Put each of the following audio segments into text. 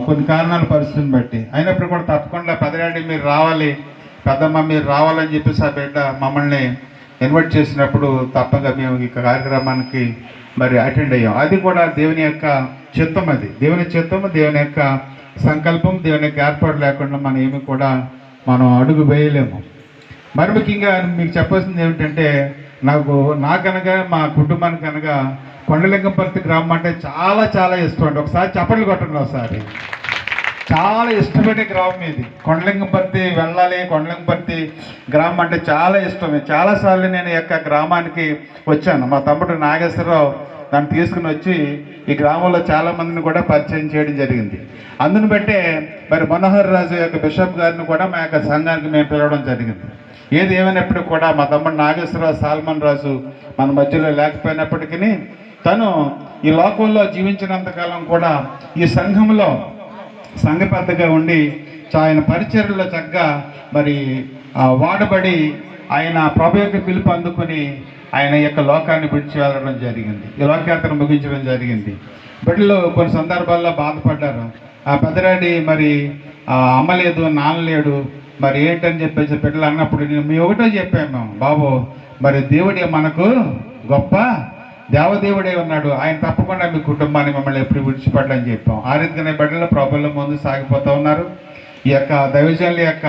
కొన్ని కారణాల పరిస్థితిని బట్టి అయినప్పుడు కూడా తప్పకుండా పెద్దడాడి మీరు రావాలి, పెద్దమ్మ మీరు రావాలని చెప్పేసి ఆ బిడ్డ మమ్మల్ని ఇన్వైట్ చేసినప్పుడు తప్పగా మేము ఈ కార్యక్రమానికి మరి అటెండ్ అయ్యాం. అది కూడా దేవుని యొక్క చిత్తం, అది దేవుని చిత్తము, దేవుని యొక్క సంకల్పం, దేవుని యొక్క ఏర్పాటు లేకుండా మనం ఏమి కూడా మనం అడుగు వేయలేము. మరి ముఖ్యంగా మీకు చెప్పాల్సింది ఏమిటంటే, నాకనగా మా కుటుంబానికి అనగా కొండలింగంపర్తి గ్రామం అంటే చాలా చాలా ఇష్టం అండి. ఒకసారి చప్పట్లు కొట్టండి. ఒకసారి చాలా ఇష్టపడే గ్రామం ఇది. కొండలింగంపర్తి వెళ్ళాలి, కొండలింగంపర్తి గ్రామం అంటే చాలా ఇష్టం. చాలాసార్లు నేను ఈ యొక్క గ్రామానికి వచ్చాను. మా తమ్ముడు నాగేశ్వరరావు దాన్ని తీసుకుని వచ్చి ఈ గ్రామంలో చాలామందిని కూడా పరిచయం చేయడం జరిగింది. అందుని బట్టే మరి మనోహర్ రాజు యొక్క బిషప్ గారిని కూడా మా యొక్క సంఘానికి మేము పిలవడం జరిగింది. ఏది ఏమైనప్పుడు కూడా మా తమ్ముడు నాగేశ్వరరావు సాల్మన్ రాజు మన మధ్యలో లేకపోయినప్పటికీ తను ఈ లోకంలో జీవించినంతకాలం కూడా ఈ సంఘంలో సంఘ పెద్దగా ఉండి ఆయన పరిచర్యలో చక్కగా మరి వాడబడి ఆయన ప్రభు యొక్క పిలుపు అందుకుని ఆయన యొక్క లోకాన్ని విడిచి వెళ్ళడం జరిగింది. ఈ లోకయాత్ర ముగించడం జరిగింది. బిడ్డలు కొన్ని సందర్భాల్లో బాధపడ్డారు. ఆ పెద్దరాడి మరి అమ్మ లేదు, నాన్న లేడు, మరి ఏంటని చెప్పేసి బిడ్డలు అన్నప్పుడు మేము ఒకటో చెప్పాము, బాబు మరి దేవుడే మనకు గొప్ప దేవదేవుడే ఉన్నాడు, ఆయన తప్పకుండా మీ కుటుంబాన్ని మిమ్మల్ని ఎప్పుడు విడిచిపడని చెప్పాం. ఆ రీతిగానే బిడ్డలు ప్రభువుల ముందు సాగిపోతూ ఉన్నారు. ఈ యొక్క దైవజనుల యొక్క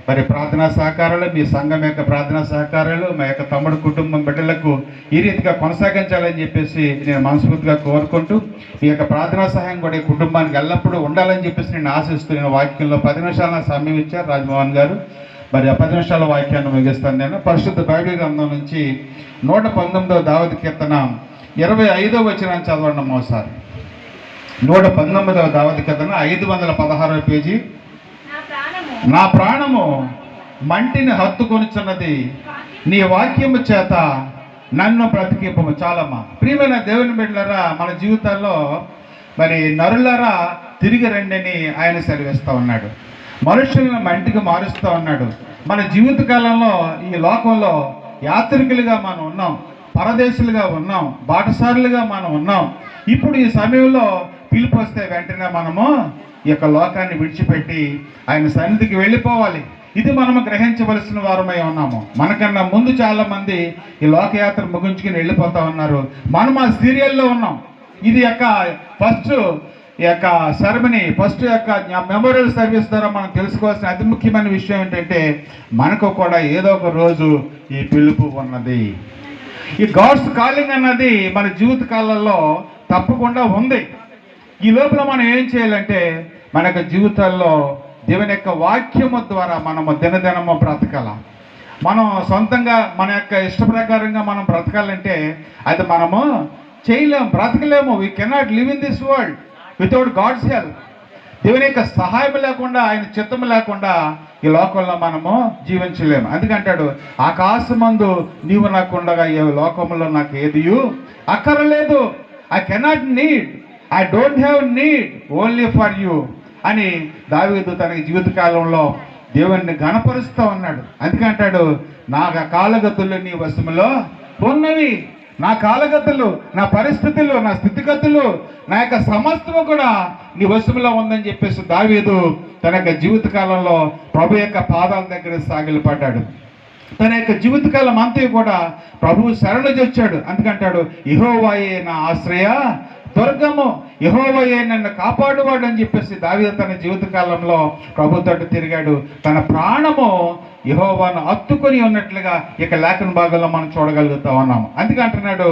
మరి ప్రార్థనా సహకారాలు, మీ సంఘం యొక్క ప్రార్థనా సహకారాలు మా యొక్క తమ్ముడు కుటుంబం బిడ్డలకు ఈ రీతిగా కొనసాగించాలని చెప్పేసి నేను మనస్ఫూర్తిగా కోరుకుంటూ, ఈ యొక్క ప్రార్థనా సహాయం కూడా ఈ కుటుంబానికి ఎల్లప్పుడూ ఉండాలని చెప్పేసి నేను ఆశిస్తూ, నేను వాక్యంలో 10 నిమిషాల సమయం ఇచ్చారు రాజమోహన్ గారు. మరి ఆ 10 నిమిషాల వాక్యాన్ని ముగిస్తాను. నేను పరిశుద్ధ బైబిల్ గ్రంథం నుంచి 119వ దావీదు కీర్తన 25వ వచనాన్ని చదవండి ఒకసారి. 119వ దావీదు కీర్తన 516వ పేజీ. నా ప్రాణము మంటిని హత్తుకొనిచున్నది, నీ వాక్యము చేత నన్ను బ్రతికింపము. చాలమ్మా. ప్రియమైన దేవుని బిడ్డలారా, మన జీవితాల్లో మరి నరులారా తిరిగి రండిని ఆయన సెలవిస్తూ ఉన్నాడు. మనుషులను మంటికి మారుస్తూ ఉన్నాడు. మన జీవితకాలంలో ఈ లోకంలో యాత్రికులుగా మనం ఉన్నాం, పరదేశులుగా ఉన్నాం, బాటసారులుగా మనం ఉన్నాం. ఇప్పుడు ఈ సమయంలో పిలుపు వస్తే వెంటనే మనము ఈ యొక్క లోకాన్ని విడిచిపెట్టి ఆయన సన్నిధికి వెళ్ళిపోవాలి. ఇది మనము గ్రహించవలసిన వారమై ఉన్నాము. మనకన్నా ముందు చాలామంది ఈ లోకయాత్ర ముగించుకుని వెళ్ళిపోతూ ఉన్నారు. మనం ఆ సీరియల్లో ఉన్నాం. ఇది యొక్క ఫస్ట్ ఈ యొక్క సెరమనీ, ఫస్ట్ యొక్క మెమోరియల్ సర్వీస్ ద్వారా మనం తెలుసుకోవాల్సిన అతి ముఖ్యమైన విషయం ఏంటంటే, మనకు కూడా ఏదో ఒక రోజు ఈ పిలుపు ఉన్నది. ఈ గాడ్స్ కాలింగ్ అన్నది మన జీవిత కాలంలో తప్పకుండా ఉంది. ఈ లోపల మనం ఏం చేయాలంటే, మన యొక్క జీవితాల్లో దేవుని యొక్క వాక్యము ద్వారా మనము దినదినము బ్రతకాల. మనం సొంతంగా మన యొక్క ఇష్ట ప్రకారంగా మనం బ్రతకాలంటే అది మనము చేయలేము, బ్రతకలేము. We cannot live in this world without God's help. దేవుని యొక్క సహాయం లేకుండా, ఆయన చిత్తము లేకుండా ఈ లోకంలో మనము జీవించలేము. అందుకంటాడు, ఆకాశమందు నీవు నాకు ఉండగా ఈ లోకంలో నాకు ఏదియు అక్కరలేదు. I cannot need, I don't have need, only for you అని దావీదు తన జీవితకాలంలో దేవుణ్ణి ఘనపరుస్తూ ఉన్నాడు. అందుకంటాడు, నా కాలగతులు నీ వశములో ఉన్నవి. నా కాలగతులు, నా పరిస్థితులు, నా స్థితిగతులు, నా యొక్క సమస్తము కూడా నీ వశములో ఉందని చెప్పేసి దావీదు తన యొక్క జీవితకాలంలో ప్రభు యొక్క పాదాల దగ్గర సాగిలపడ్డాడు. తన యొక్క జీవితకాలం అంతా కూడా ప్రభువు శరణుజొచ్చాడు. అందుకంటాడు, యెహోవాయే నా ఆశ్రయ దుర్గము, యెహోవాయే నన్ను కాపాడువాడు అని చెప్పేసి దావీదు తన జీవితకాలంలో ప్రభుతో తిరిగాడు. తన ప్రాణము యెహోవాను హత్తుకొని ఉన్నట్లుగా ఇక లేఖన భాగంలో మనం చూడగలుగుతా ఉన్నాము. అందుకంటున్నాడు,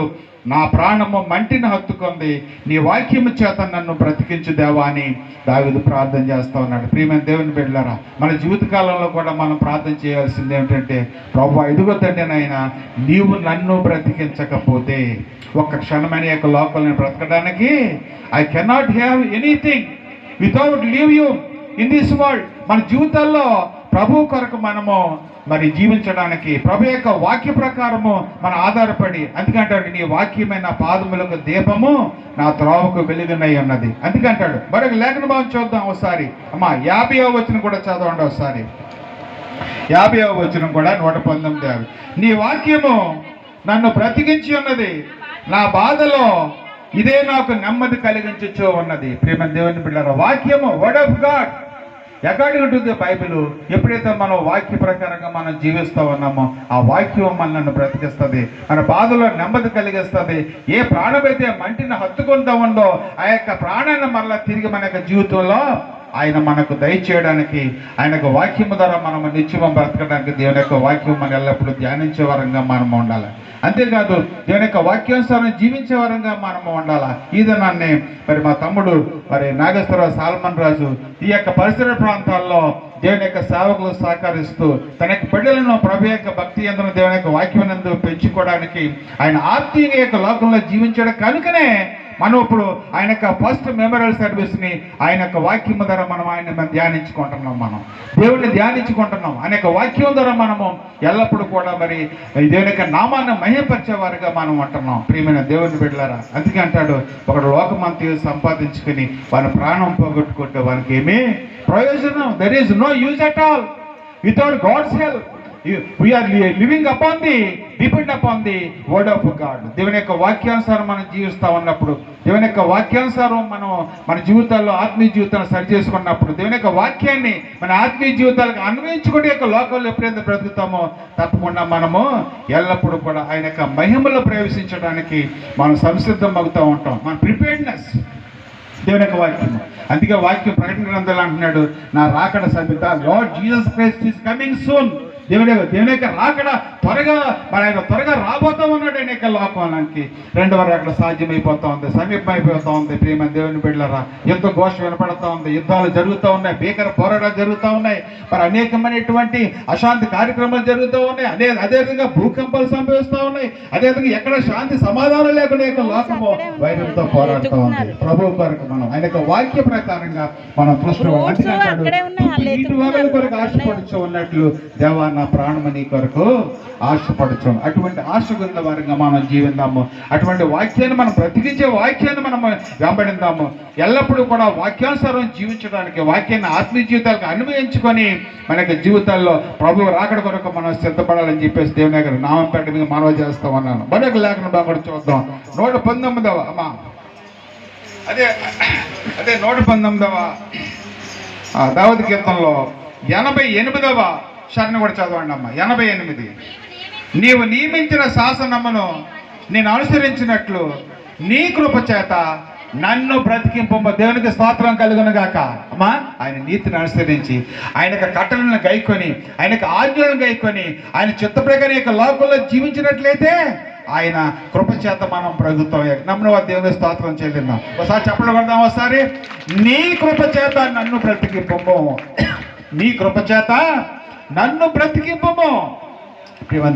నా ప్రాణము మంటిని హత్తుకుంది, నీ వాక్యము చేత నన్ను బ్రతికించు దేవా అని దావీదు ప్రార్థన చేస్తూ ఉన్నాడు. ప్రియమైన దేవుని బిడ్డలారా, మన జీవితకాలంలో కూడా మనం ప్రార్థన చేయాల్సింది ఏమిటంటే, ప్రభువా ఇదిగో తండ్రి నాయనా, నీవు నన్ను బ్రతికించకపోతే ఒక్క క్షణమైన యొక్క లోకంలో బ్రతకడానికి I cannot have anything without leave you in this world. మన జీవితాల్లో ప్రభు కొరకు మనము మరి జీవించడానికి ప్రభు యొక్క వాక్య ప్రకారము మనం ఆధారపడి, అందుకంటాడు, నీ వాక్యమైన పాదములకు దీపము, నా త్రోవకు వెలుగునై ఉన్నది. అందుకంటాడు. మరొక లేఖన భావం చూద్దాం ఒకసారి. అమ్మా 50వ వచనం కూడా చదవండి ఒకసారి. 50వ వచనం కూడా 119. నీ వాక్యము నన్ను బ్రతికించి ఉన్నది, నా బాధలో ఇదే నాకు నెమ్మది కలిగించు ఉన్నది. ప్రేమ దేవుని బిడ్డలారా, వాక్యము word of God according to the Bible ఎప్పుడైతే మనం వాక్య ప్రకారంగా మనం జీవిస్తూ ఉన్నామో ఆ వాక్యం మనల్ని బ్రతికిస్తుంది, మన బాధలో నెమ్మది కలిగిస్తుంది. ఏ ప్రాణమైతే మంటిని హత్తుకుంటూ ఉందో ఆ యొక్క ప్రాణాన్ని మళ్ళీ తిరిగి మన యొక్క జీవితంలో ఆయన మనకు దయచేయడానికి, ఆయనకు వాక్యము ద్వారా మనం నిత్యం బ్రతకడానికి దేవుని యొక్క వాక్యం మనం ఎల్లప్పుడూ ధ్యానించే వరంగా మనము ఉండాలి. అంతేకాదు దేవుని యొక్క వాక్యానుసారం జీవించే వరంగా మనము ఉండాలి. ఈ దినాన్ని మరి మా తమ్ముడు మరి నాగేశ్వరరావు సాల్మన్ రాజు ఈ యొక్క పరిసర ప్రాంతాల్లో దేవుని యొక్క సేవకులు సహకరిస్తూ తన యొక్క బిడ్డలను ప్రభు యొక్క భక్తి యందు దేవుని యొక్క వాక్యమునందు పెంచుకోవడానికి ఆయన ఆత్మీయ యొక్క లోకంలో జీవించడం కనుకనే మనం ఇప్పుడు ఆయన యొక్క ఫస్ట్ మెమోరియల్ సర్వీస్ని ఆయన యొక్క వాక్యం ద్వారా మనం ధ్యానించుకుంటున్నాం. మనం దేవుడిని ధ్యానించుకుంటున్నాం. ఆయన యొక్క వాక్యం ద్వారా మనము ఎల్లప్పుడూ కూడా మరి దేవుని యొక్క నామాన్ని మహిమపరిచేవారుగా మనం ఉంటున్నాం. ప్రియమైన దేవుని బిడ్డలారా, అందుకే అంటాడు, ఒకడు లోకమంతా సంపాదించుకుని వాని ప్రాణం పోగొట్టుకుంటే వానికి ఏమీ ప్రయోజనం, there is no use at all without God's help. We are living upon depend upon the word of God. దేవుని యొక్క వాక్యానుసారం మనం జీవిస్తూ ఉన్నప్పుడు, దేవుని యొక్క వాక్యానుసారం మనం మన జీవితాల్లో ఆత్మీయ జీవితాన్ని సరి చేసుకున్నప్పుడు, దేవుని యొక్క వాక్యాన్ని మన ఆత్మీయ జీవితాలకు అన్వయించుకునే యొక్క లోకంలో ఎప్పుడైతే బ్రతుకుతామో తప్పకుండా మనము ఎల్లప్పుడూ కూడా ఆయన యొక్క మహిమలో ప్రవేశించడానికి మనం సంసిద్ధం అవుతూ ఉంటాం. మన ప్రిపేర్డ్నెస్ దేవుని యొక్క వాక్యం. అందుకే వాక్యం ప్రకటన గ్రంథంలో అంటున్నాడు, నా రాకడ సమీప, lord Jesus Christ is coming soon. దేవుని యొక్క రాకడ త్వరగా మరి ఆయన త్వరగా రాబోతూ ఉన్నాడు. ఆయన యొక్క లోకానికి రెండవ రాకడ సాధ్యమైపోతూ ఉంది, సమీపం అయిపోతూ ఉంది. ప్రేమ దేవుని బిడ్డలారా, ఎంతో ఘోష వినపడుతూ ఉంది, యుద్ధాలు జరుగుతూ ఉన్నాయి, భీకర పోరాటాలు జరుగుతూ ఉన్నాయి, మరి అనేకమైనటువంటి అశాంతి కార్యక్రమాలు జరుగుతూ ఉన్నాయి. అదేవిధంగా భూకంపాలు సంభవిస్తూ ఉన్నాయి. అదేవిధంగా ఎక్కడ శాంతి సమాధానం లేకుండా యొక్క లోకము వైరంతో పోరాడుతూ ఉంది. ప్రభు కొరకు మనం ఆయన యొక్క వాక్య ప్రకారంగా మనం కొరకు ఆశపడుచు ఉన్నట్లు దేవా నా ప్రాణము నీ కొరకు ఆశపడుచు. అటువంటి ఆశ ఉన్న వారంగా మనం జీవిద్దాము. అటువంటి వాక్యాన్ని మనం బ్రతికించే వాక్యాన్ని మనం వెంబడిద్దాము. ఎల్లప్పుడూ కూడా వాక్యానుసారం జీవించడానికి, వాక్యాన్ని ఆత్మీయ జీవితాలకు అన్వయించుకొని మన యొక్క జీవితాల్లో ప్రభు రాకడ కొరకు మనం సిద్ధపడాలని చెప్పేసి దేవుని దగ్గర నామం పేట మీద మనవి చేస్తూ ఉన్నాను. మరొక లేఖన బాగా చూద్దాం. 119వ అమ్మా అదే 119వ దావీదు కీర్తనలో 88వ శరణి కూడా చదవండి అమ్మ. 88. నీవు నియమించిన శాసనమును నేను అనుసరించినట్లు నీ కృప చేత నన్ను బ్రతికింప. దేవునికి స్తోత్రం కలుగును గాక. అమ్మా, ఆయన నీతిని అనుసరించి ఆయన యొక్క కట్టలను గైకొని ఆయన యొక్క ఆజ్ఞలను గైకొని ఆయన చిత్త ప్రకారం యొక్క లోకంలో జీవించినట్లయితే ఆయన కృప చేత మనం బ్రతుకుతాం. నమ్మిన వారి దేవుని స్తోత్రం చెల్లిద్దాం. ఒకసారి చెప్పలు కొడదాం. ఒకసారి, నీ కృప చేత నన్ను బ్రతికింపము, నీ కృప చేత నన్ను బ్రతికింపము.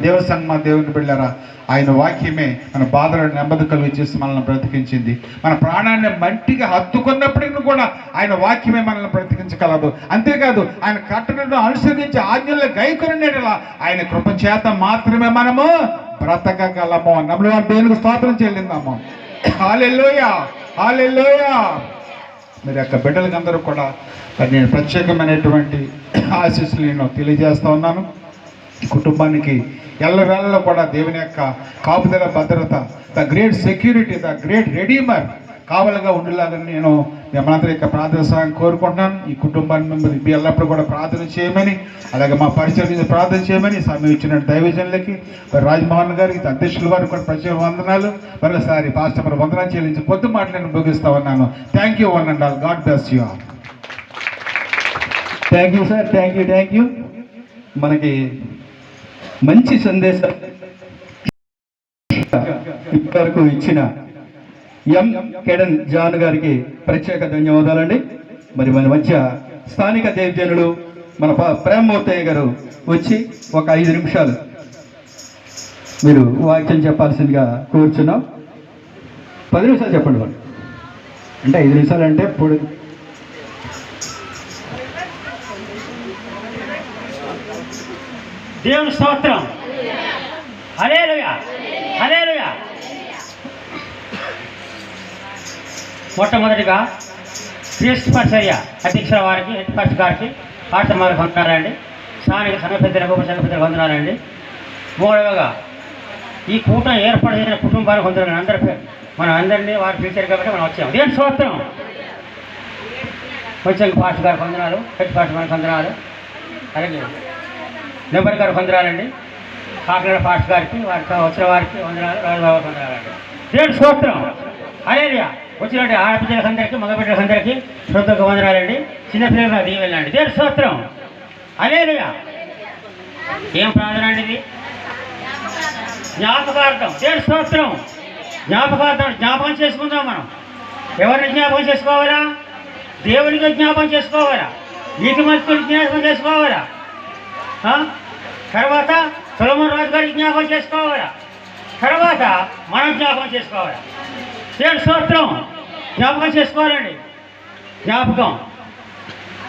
దేవ సంగమ దేవుని బిడ్డలారా, ఆయన వాక్యమే మన బాధలను నెమ్మది కలిగి చేసి మనల్ని బ్రతికించింది. మన ప్రాణాన్ని మంటిగా హత్తుకున్నప్పటికీ కూడా ఆయన వాక్యమే మనల్ని బ్రతికించగలదు. అంతేకాదు ఆయన కట్టడను అనుసరించి ఆజ్ఞలు గైకొనేలా ఆయన కృప చేత మాత్రమే మనము బ్రతకగలము. నమ్మిన వారి దేవునికి స్తోత్రం చెల్లిందాము. హల్లెలూయా, హల్లెలూయా. మరి యొక్క బిడ్డలకి అందరూ కూడా నేను ప్రత్యేకమైనటువంటి ఆశీస్సులు నేను తెలియజేస్తా ఉన్నాను. కుటుంబానికి ఎల్లవేళలో కూడా దేవుని యొక్క కాపుదల, భద్రత, the great security, the great redeemer కావాలిగా ఉండేలాగా నేను మనందరి యొక్క ప్రార్థన సహాయం కోరుకుంటున్నాను. ఈ కుటుంబాన్ని మీ ఎల్లప్పుడూ కూడా ప్రార్థన చేయమని, అలాగే మా పరిచయం ప్రార్థన చేయమని సమయం ఇచ్చిన దైవజనులకి, రాజమోహన్ గారికి, అధ్యక్షుల వారికి కూడా ప్రత్యేక వందనాలు. మరోసారి పాస్టర్ వందనాలు చెల్లించి కొద్ది మాటలు నేను ముగిస్తా ఉన్నాను. Thank you one and all. God bless you all. Thank you sir, thank you. మనకి మంచి సందేశం ఇప్పటివరకు ఇచ్చిన ఎం కెడన్ జాన్ గారికి ప్రత్యేక ధన్యవాదాలండి. మరి మన మధ్య స్థానిక దేవజనులు మన ప్రేమమూర్తయ్య గారు వచ్చి ఒక 5 నిమిషాలు మీరు వాక్యం చెప్పాల్సిందిగా కోరుచున్నాం. 10 నిమిషాలు చెప్పండి వాళ్ళు. అంటే 5 నిమిషాలు అంటే ఇప్పుడు దేవుని స్తోత్రం. హల్లెలూయా, హల్లెలూయా. మొట్టమొదటిగా క్రీస్తు పరిచర్య అధ్యక్షుల వారికి, హెడ్ పాస్టర్ గారికి, పాస్టర్ వారికి వందనాలండి. స్థానిక సంఘ పెద్దలకు, ఉప సంఘ పెద్దలకు వందనాలండి. మూడవగా ఈ కూటమి ఏర్పాటు చేసిన కుటుంబానికి వందనాలు. అందరి మనం అందరినీ వారు పిలిచారు కాబట్టి మనం వచ్చాము. దేవుని స్తోత్రం. కొంచెం పాస్టర్ గారు వందనాలు, హెడ్ పాస్టర్ గారికి వందనాలు, అలాగే నెంబర్ గారు వందనాలండి, కాకినాడ పాస్టర్ గారికి, వారికి వచ్చిన వారికి వందనాలు, రాజుబాబు వందనాలండి. దేవుని స్తోత్రం. హల్లెలూయా. వచ్చినట్టు ఆడపిల్లలకు అందరికీ, మగబిడ్డలకు అందరికీ శ్రద్ధకు వందనాలండి. చిన్నపిల్లలకు దీవెనండి. దేవుని స్తోత్రం. హల్లెలూయా. ఏం ప్రార్థన అండి ఇది? జ్ఞాపకార్థం. దేవుని స్తోత్రం. జ్ఞాపకార్థం. జ్ఞాపకం చేసుకుందాం. మనం ఎవరిని జ్ఞాపకం చేసుకోవాలా? దేవునికి జ్ఞాపకం చేసుకోవాలా? నీతి మంత్రులు జ్ఞాపకం చేసుకోవాలా? తర్వాత సొలొమోను రాజు గారికి జ్ఞాపకం చేసుకోవాలా? తర్వాత మనం జ్ఞాపకం చేసుకోవాలా? దేవుని స్తోత్రం. జ్ఞాపకం చేసుకోవాలండి. జ్ఞాపకం.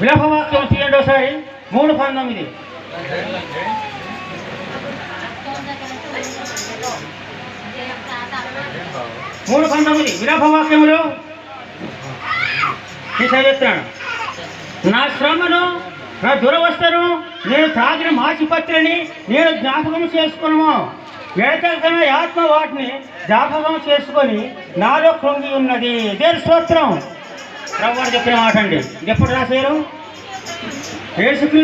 విలాపవాక్యం తీయండి ఒకసారి. 3:19. విలాపవాక్యములు చదివిస్తున్నాను. నా శ్రమను, నా దురవస్థను, నేను తాగిన మాచిపత్రిని నేను జ్ఞాపకం చేసుకున్నాము. ఎడతెగన ఆత్మ వాటిని జ్ఞాపకం చేసుకొని నాలో కృంగి ఉన్నది. దేవుని స్తోత్రం. ప్రభువు చెప్పిన మాట అండి. ఇది ఎప్పుడు రాశారు? యేసుక్రీస్తు